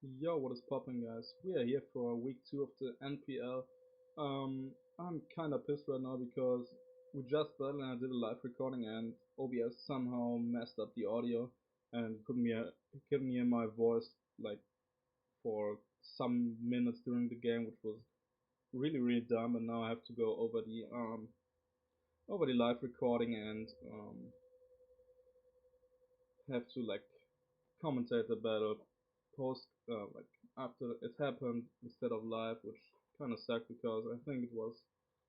Yo, what is poppin', guys? We are here for week 2 of the NPL. I'm kinda pissed right now because we just started and I did a live recording and OBS somehow messed up the audio and couldn't hear my voice like for some minutes during the game, which was really dumb. And now I have to go over the live recording and have to like commentate the battle post like after it happened instead of live, which kind of sucked because I think it was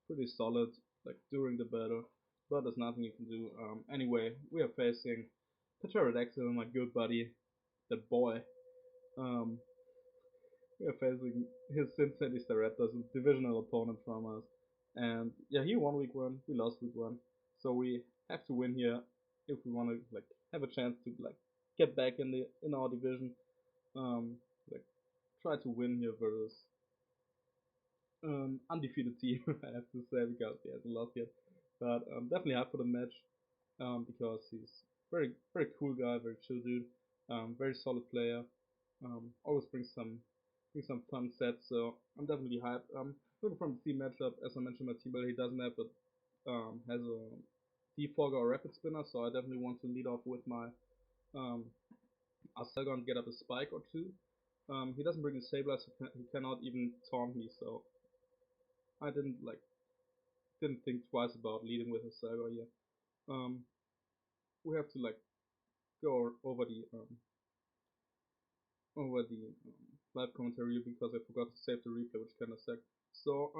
pretty solid like during the battle, but there's nothing you can do. Anyway, we are facing Pterodactyl, my good buddy, the boy. Um, we are facing his Sin City Staraptors, a divisional opponent from us, and yeah, he won week one, we lost week one, so we have to win here if we want to like have a chance to like get back in our division. Like try to win here versus undefeated team. I have to say because he hasn't lost yet, but definitely hyped for the match because he's very cool guy, very chill dude, very solid player. Always brings some fun sets, so I'm definitely hyped. Looking from the team matchup, as I mentioned, my team builder he doesn't have, but has a defogger or rapid spinner, so I definitely want to lead off with my um, Asagon get up a spike or two. He doesn't bring the Sableye, so he cannot even taunt me, so I didn't think twice about leading with a Saga here. Um, we have to like go over the live commentary because I forgot to save the replay, which kind of sucked. So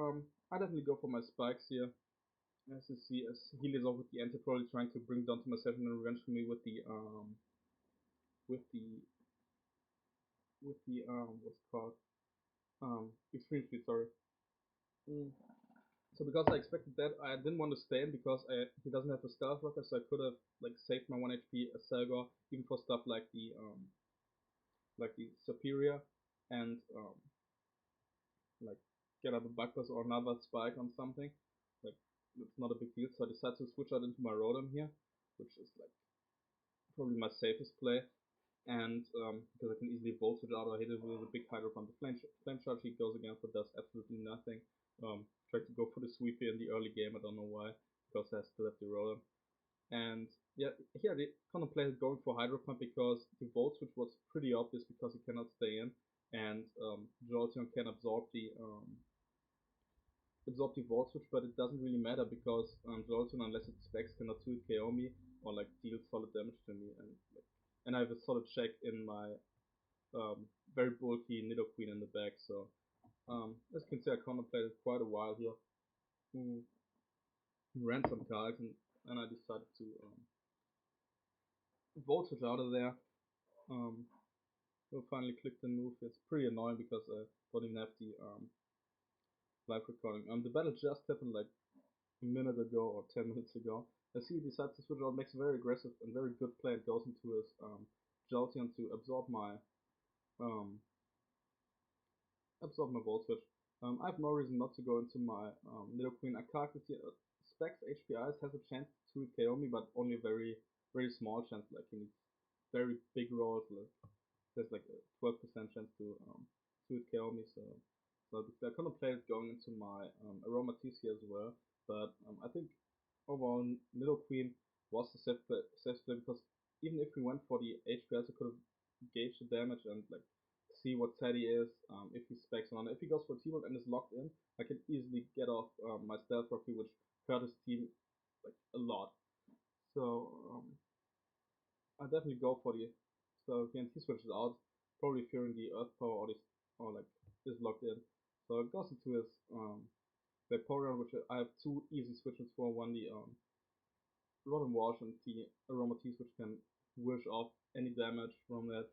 I definitely go for my spikes here. As you see, as he leads off with the anti probably trying to bring down to myself and revenge for me with the what's it called extreme speed. Sorry. Mm. So because I expected that, I didn't want to stay in because he doesn't have a stealth rocket, so I could have like saved my 1 HP Selgar even for stuff like the superior and like get up a Buckbuzz or another spike on something. Like it's not a big deal. So I decided to switch out into my Rotom here, which is like probably my safest play. And because I can easily voltage out or hit it with a big hydro from the flame charge he goes against, but does absolutely nothing. Tried to go for the sweep here in the early game, I don't know why, because I still have the Rotom. And yeah, here they contemplated going for Hydro Pump because the Volt Switch was pretty obvious because he cannot stay in, and Jolteon can absorb the Volt Switch, but it doesn't really matter because Jolteon, unless it specs, cannot 2 KO me or like deal solid damage to me, and I have a solid check in my very bulky Nidoqueen in the back. So as you can see, I contemplated quite a while here. Mm, ran some cards and I decided to voltage out of there. Um, we'll finally click the move. It's pretty annoying because I don't even have the live recording. The battle just happened like a minute ago or 10 minutes ago. I see he decides to switch out, makes a very aggressive and very good play and goes into his Jolteon to um, absorb my Volt Switch. I have no reason not to go into my Nidoqueen. I calculate here. Specs HPIs has a chance to KO me, but only a very small chance. Like he needs very big rolls. Like there's like a 12% chance to KO me. So I contemplated going into my Aromatisse here as well, but I think overall Nidoqueen was the safe play because even if we went for the HPS, I could have gauged the damage and like see what Teddy is, if he specs on. If he goes for T-Bolt and is locked in, I can easily get off my Stealth Rocky, which hurt his team like a lot. So I definitely go for the Stealth Rocky, and he switches out, probably fearing the Earth Power or like is locked in. So it goes into his Vaporeon, which I have two easy switches for. One the Rotom Wash and the Aromatisse, which can wish off any damage from that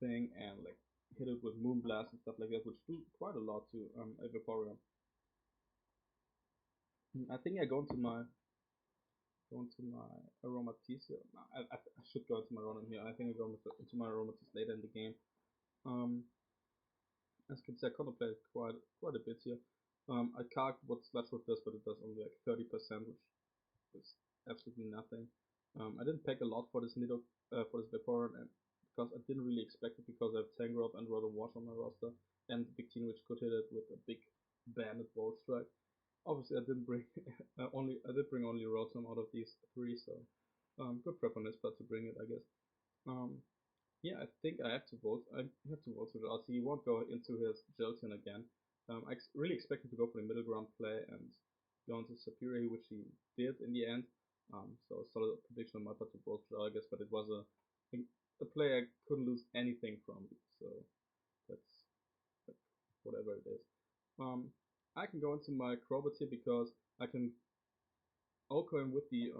thing and like hit it with Moonblast and stuff like that, which do quite a lot to a Vaporeon. I think I go into my Aromatisse here. No, I should go into my Rotom here. I think I go into my Aromatisse later in the game. Um, as you can see, I contemplated quite a bit here. I calc what Sludgewood does, but it does only like 30%, which is absolutely nothing. I didn't pack a lot for this Vaporeon, and because I didn't really expect it because I have Tangrowth and Rotom Wash on my roster and Big Team which could hit it with a big banded Volt Strike. Obviously, I didn't bring I did bring only Rotom out of these three, so good prep on his part to bring it, I guess. Um, yeah, I think I have to vote. I have to vote with RC. He won't go into his Jolteon again. I really expected to go for the middle ground play and go into Superior, which he did in the end. So a solid prediction on my part to vote for, I guess, but it was a play I couldn't lose anything from. So that's whatever it is. I can go into my Crobats here because I can Oko him with the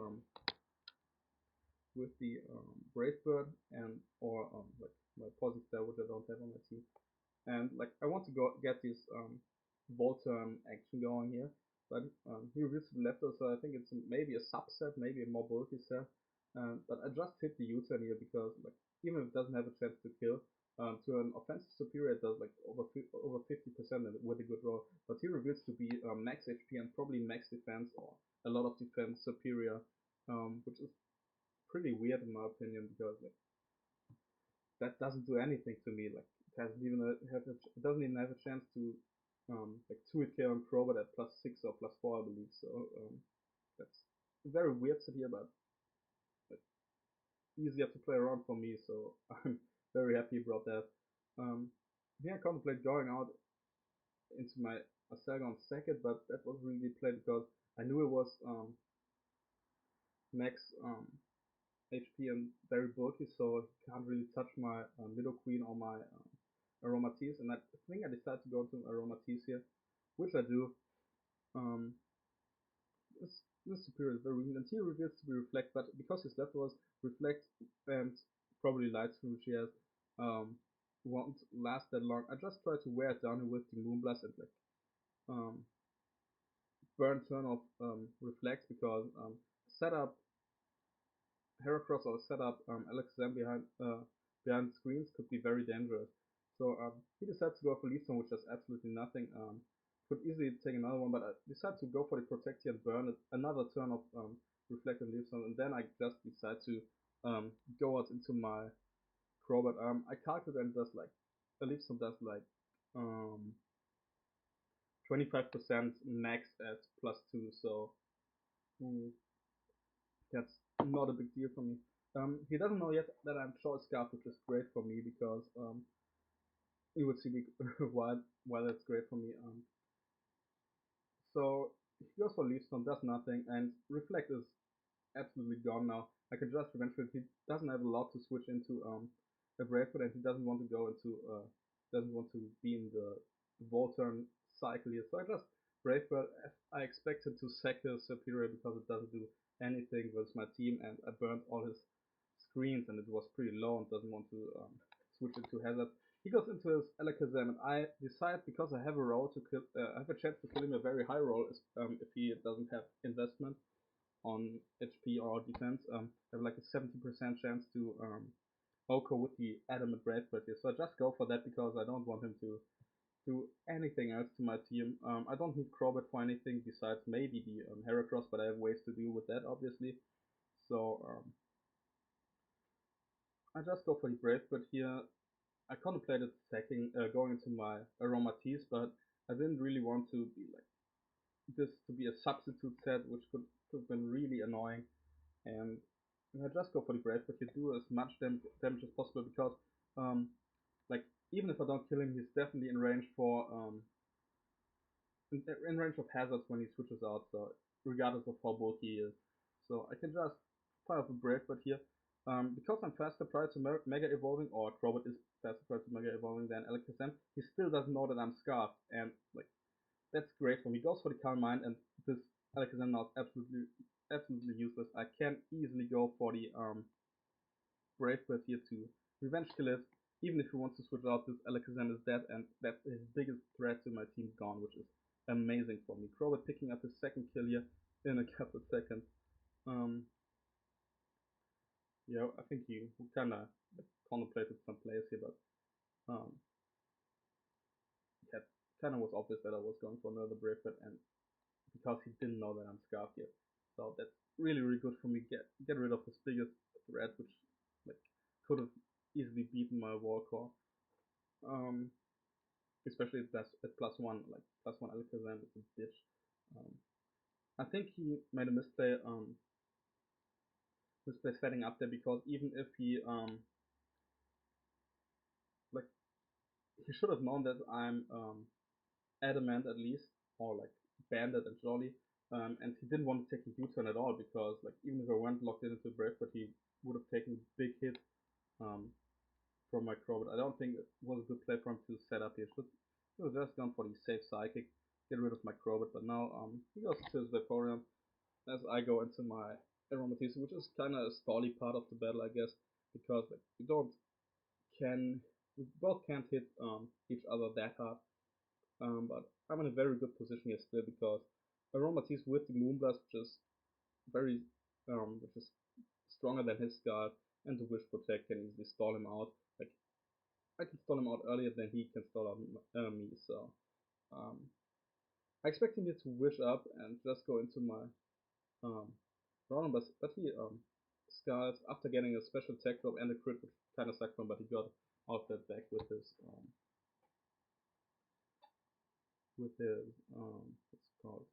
Brave Bird and or like my Poison Star, which I don't have on my team. And like I want to go get this Volturn action going here, but he reveals to the left, so I think it's maybe a subset, maybe a more bulky set. But I just hit the U-turn here because like even if it doesn't have a chance to kill, to an offensive superior it does like over 50% with a good roll. But he reveals to be max HP and probably max defense or a lot of defense superior, which is pretty weird in my opinion because like that doesn't do anything to me. Like it doesn't even have a chance to like 2-hit KO on Crobat at +6 or +4, I believe. So that's very weird to hear, but like, easier to play around for me. So I'm very happy about that. Yeah, I contemplate going out into my Asaga on second, but that was really played because I knew it was max HP and very bulky, so he can't really touch my Nidoqueen or my Aromatisse, and I think I decided to go into Aromatisse here, which I do. Um, this superior is very weak, and he reveals to be Reflect, but because his left was Reflect and probably Light Screen, which he has, won't last that long. I just try to wear it down with the Moonblast and like um, burn turn off Reflect because setup Heracross or set up Alexander behind screens could be very dangerous. So he decided to go for Leaf Storm, which does absolutely nothing. Could easily take another one, but I decided to go for the Protect here and burn it. Another turn of Reflected Leaf Storm, and then I just decide to go out into my Crobat. I calculate and does like a Leaf Storm does like 25% max at +2, so mm, that's not a big deal for me. He doesn't know yet that I'm Choice Scarf, which is great for me because you would see me why that's great for me. So he goes for Leaf Storm, does nothing, and Reflect is absolutely gone now. I can just eventually he doesn't have a lot to switch into a Bravefoot, and he doesn't want to go into doesn't want to be in the Volturn cycle here. So I just Bravefoot. I expected to sack his Superior because it doesn't do anything with my team, and I burned all his screens, and it was pretty low and doesn't want to switch it to Hazard. He goes into his Alakazam, and I decide because I have a roll to kill, I have a chance to kill him a very high roll if he doesn't have investment on HP or defense. I have like a 70% chance to Oko with the Adamant Breadbird here. So I just go for that because I don't want him to do anything else to my team. I don't need Crobat for anything besides maybe the Heracross, but I have ways to deal with that obviously. So I just go for the Breadbird here. I contemplated sacking, going into my Aromatisse, but I didn't really want to be like this to be a substitute set, which could have been really annoying. And I just go for the Brave, but you do as much damage as possible because, like, even if I don't kill him, he's definitely in range for in range of hazards when he switches out. So regardless of how bulky he is, so I can just fire up a Brave Bird here. Because I'm faster prior to Mega Evolving, or Crobot is faster prior to Mega Evolving than Alakazam, he still doesn't know that I'm Scarfed, and like that's great for me. He goes for the Calm Mind, and this Alakazam now is absolutely useless. I can easily go for the Brave Bird here to revenge kill it. Even if he wants to switch out, this Alakazam is dead, and that's his biggest threat to my team gone, which is amazing for me. Crowbat picking up his second kill here in a couple of seconds. Um, yeah, I think he kind of contemplated some plays here, but it kind of was obvious that I was going for another Brave Bird, and because he didn't know that I'm Scarf yet. So that's really good for me. Get rid of his biggest threat, which like could have easily beaten my wall core. Um, Especially at +1, like +1 Alakazam is a bitch. Um, I think he made a misplay setting up there because even if he like he should have known that I'm adamant at least, or like banded and jolly. And he didn't want to take a U-turn at all because like even if I went locked into Brave, but he would have taken a big hit um, from my Crobot. I don't think it was a good play for him to set up here. He was just gone for the safe psychic, get rid of my Crobot, but now he goes to his Vaporeon as I go into my Aromatisse, which is kind of a stally part of the battle, I guess, because like we both can't hit each other that hard. But I'm in a very good position here still because Aromatisse with the Moonblast, which is stronger than his Scarf, and the Wish Protect can easily stall him out. Like I can stall him out earlier than he can stall out me. So um, I expect him here to Wish up and just go into my um, round, but he Scars after getting a special attack drop and a crit, which kind of sucked him, but he got out that back with his what's it called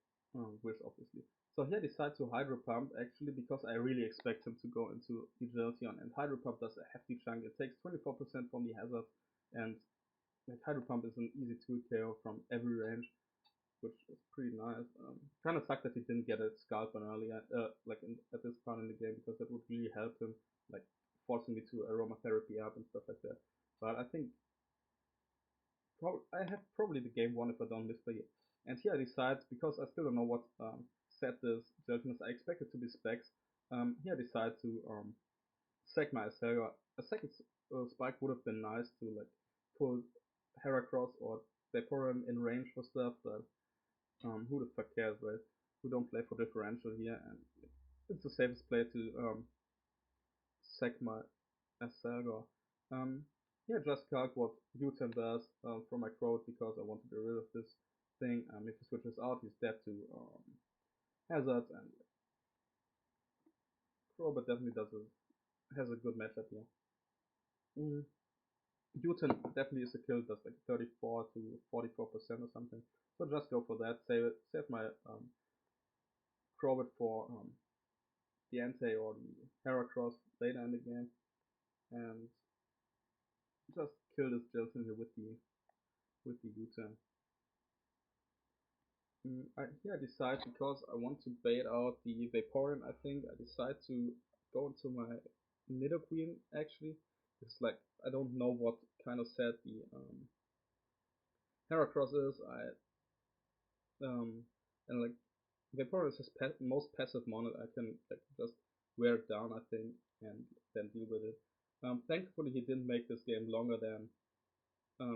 Wish, obviously. So here I decide to Hydro Pump actually because I really expect him to go into the Jolteon, and Hydro Pump does a hefty chunk. It takes 24% from the hazard, and like Hydro Pump is an easy 2 KO from every range, which is pretty nice. Kind of sucked that he didn't get a Scalp on earlier, at this part in the game, because that would really help him, like forcing me to aromatherapy up and stuff like that. But I think I have probably the game won if I don't misplay it. And here I decide, because I still don't know what set this judgment is, I expect it to be specs. Here I decide to sack my Acelga. A second spike would have been nice to like pull Heracross or Vaporeon in range for stuff, but who the fuck cares, right? Who don't play for differential here, and it's the safest play to sack my Acelga. Um, yeah, just calc what U-turn does from my Crowd because I want to get rid of this thing. If he switches out, he's dead to Hazard, and Crowd definitely has a good matchup here. Mm. U-turn definitely is a kill, does like 34 to 44% or something. So just go for that. Save my Crowd for the Entei or the Heracross later in the game, and just kill this Jilton here with the U-turn. Here I decide, because I want to bait out the Vaporeon, I think I decide to go into my Nidoqueen actually. It's like I don't know what kind of set the Heracross is. And like Vaporeon is his most passive mono. I can like just wear it down, I think, and then deal with it. Thankfully he didn't make this game longer than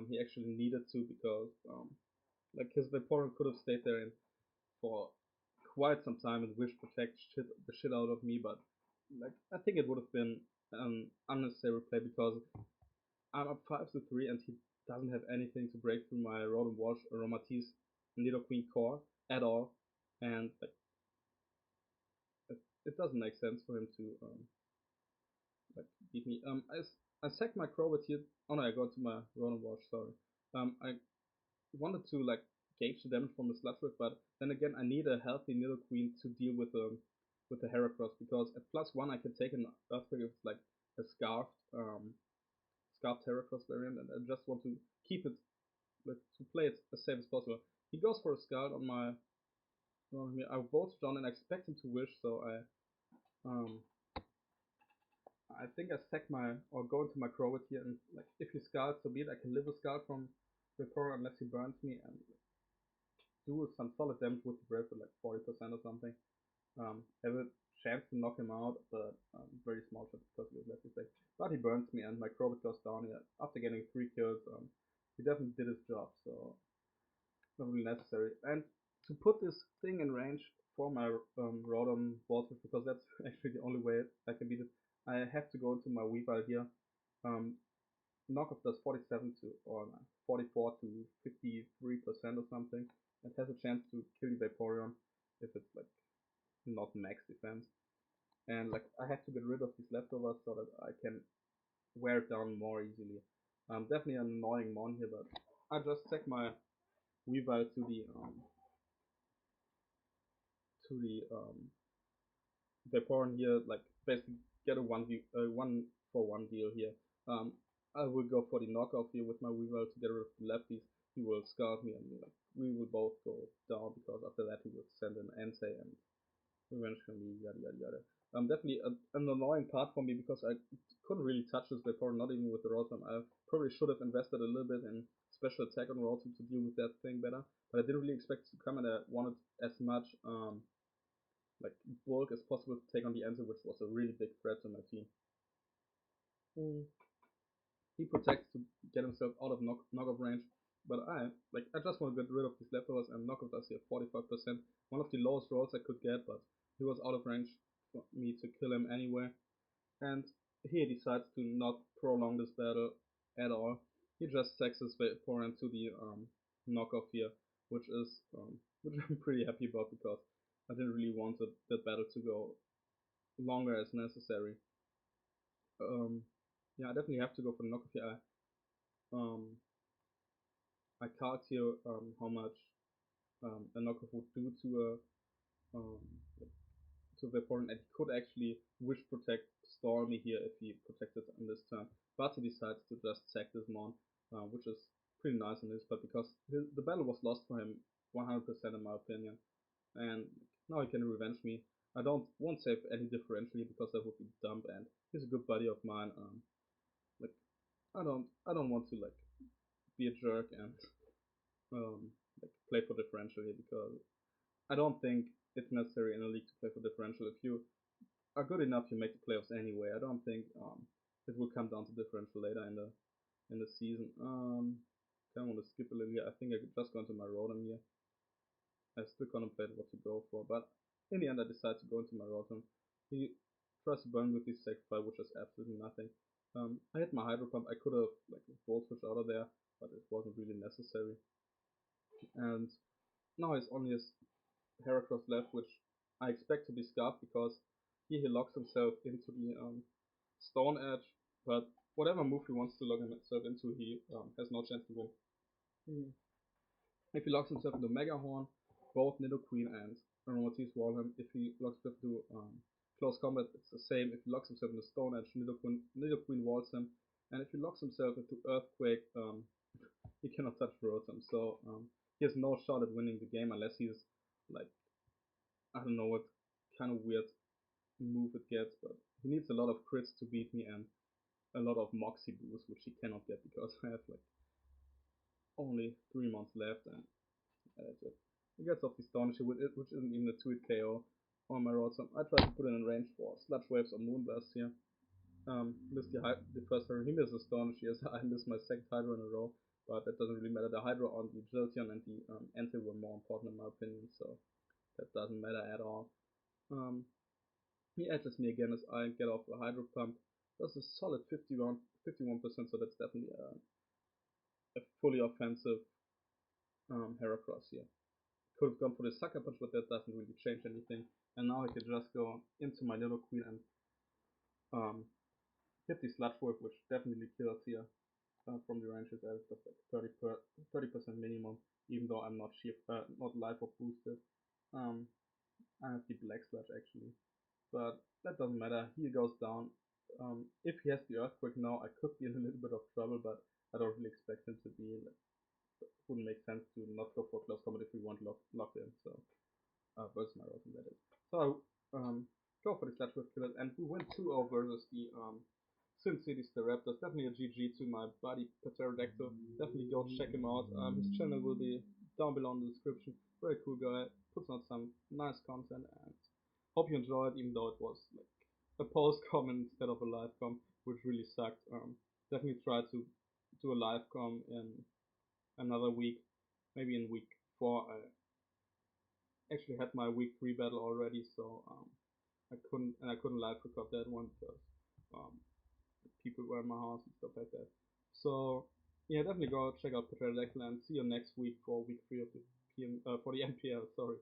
he actually needed to, because like his Vaporeon could have stayed there for quite some time and Wish Protect the shit out of me, but like I think it would have been an unnecessary play because I'm up 5-3 and he doesn't have anything to break through my Road and Wash Aromatisse Nidoqueen core at all, and like it doesn't make sense for him to like beat me. I sacked my Crobat here. Oh no, I go to my Road and Wash. Sorry. I wanted to like gauge the damage from the Sludge Wave, but then again I need a healthy Nidoqueen to deal with the Heracross, because at +1 I can take an Earthquake if it's like a scarfed Heracross variant, and I just want to keep it, like, to play it as safe as possible. He goes for a Scald on my on me. I vote John and I expect him to Wish, so I think I sack my or go into my Crobat here, and like if he Scalds, so be it. I can live a Scald from before unless he burns me, and do some solid damage with the Brave at like 40% or something. Have a chance to knock him out, but very small chance because he was left effect. But he burns me, and my Crobot goes down here after getting 3 kills. He definitely did his job, so not really necessary. And to put this thing in range for my Rotom Voltage, because that's actually the only way I can beat it, I have to go into my Weavile here. Knockoff does 47 to or 44 to 53% or something. It has a chance to kill the Vaporeon if it's like not max defense. And like I have to get rid of these leftovers so that I can wear it down more easily. Definitely an annoying mon here, but I just set my Weavile to the Vaporeon here, like basically get a one for one deal here. Um, I will go for the knockoff here with my Weavile to get rid of the lefties. He will scarf me and like, we will both go down because after that he will send an Entei and revenge can be yada yada yada. Definitely an annoying part for me because I couldn't really touch this Vaporeon, not even with the Rotom. I probably should have invested a little bit in special attack on Rotom to deal with that thing better, but I didn't really expect it to come and I wanted as much like bulk as possible to take on the Entei, which was a really big threat to my team. Mm. He protects to get himself out of knockoff range, but I just want to get rid of these leftovers and knockoff does here 45%, one of the lowest rolls I could get, but he was out of range for me to kill him anyway, and he decides to not prolong this battle at all. He just sacks his opponent to the knockoff here, which I'm pretty happy about because I didn't really want the battle to go longer as necessary. Um, yeah, I definitely have to go for the knockoff here. Um, I calc here how much a knockoff would do um, to the opponent, and he could actually wish protect Stormy here if he protected on this turn, but he decides to just sack this mon, which is pretty nice in this, but because the battle was lost for him 100% in my opinion, and now he can revenge me. I won't save any differentially because that would be dumb, and he's a good buddy of mine. Like I don't want to like be a jerk and like play for differential here because I don't think it's necessary in a league to play for differential. If you are good enough, you make the playoffs anyway. I don't think it will come down to differential later in the season. Kind of want to skip a little here. I think I could just go into my Rotom here. I still contemplate what to go for, but in the end I decide to go into my Rotom. He tries to burn with his sacrifice, which is absolutely nothing. I hit my Hydro Pump. I could have like Volt Switch out of there, but it wasn't really necessary. And now he's only his Heracross left, which I expect to be scarfed because here he locks himself into the Stone Edge, but whatever move he wants to lock himself into, he has no chance to win. Mm. If he locks himself into Mega Horn, both Nidoqueen and Aromatisse wall him. If he locks himself into Close Combat, it's the same. If he locks himself into Stone Edge, Nidoqueen walls him. And if he locks himself into Earthquake, he cannot touch Rotom. So he has no shot at winning the game unless he's like, I don't know what kind of weird move it gets, but he needs a lot of crits to beat me and a lot of Moxie boost, which he cannot get because I have like only 3 months left, and that's it. He gets off the Stone Shield, which isn't even a 2-hit KO on my Rotom. I try to put it in range for Sludge Waves or Moonburst here. Missed the first Hydro. He misses Stone Shield, I missed my second Hydro in a row, but that doesn't really matter. The Hydro on the Jilteon and the Entei were more important in my opinion, so that doesn't matter at all. He edges me again as I get off a Hydro Pump. That's a solid 51%, so that's definitely a fully offensive Heracross here. Could have gone for the Sucker Punch, but that doesn't really change anything. And now I can just go into my Nidoqueen and hit the Sludge Wave, which definitely kills here from the ranges at like 30% minimum, even though I'm not not life or boosted. Um, I have the Black Sludge actually, but that doesn't matter. He goes down. If he has the Earthquake now, I could be in a little bit of trouble, but I don't really expect him to be. Like, it wouldn't make sense to not go for close combat if we want locked in. So versus my Rotom, that is. So go for the Sludge Wave killers, and we win 2-0 versus the Sin City Staraptors. Definitely a GG to my buddy Pterodactyl. Definitely go check him out. His channel will be down below in the description. Very cool guy. Puts out some nice content, and hope you enjoyed, even though it was like a post comment instead of a live com, which really sucked. Definitely try to do a live com in another week, maybe in week 4. I actually had my week 3 battle already, so I couldn't live record that one because um, people were in my house and stuff like that. So yeah, definitely go check out Pterodactyl and see you next week for week 3 of the for the NPL. Sorry.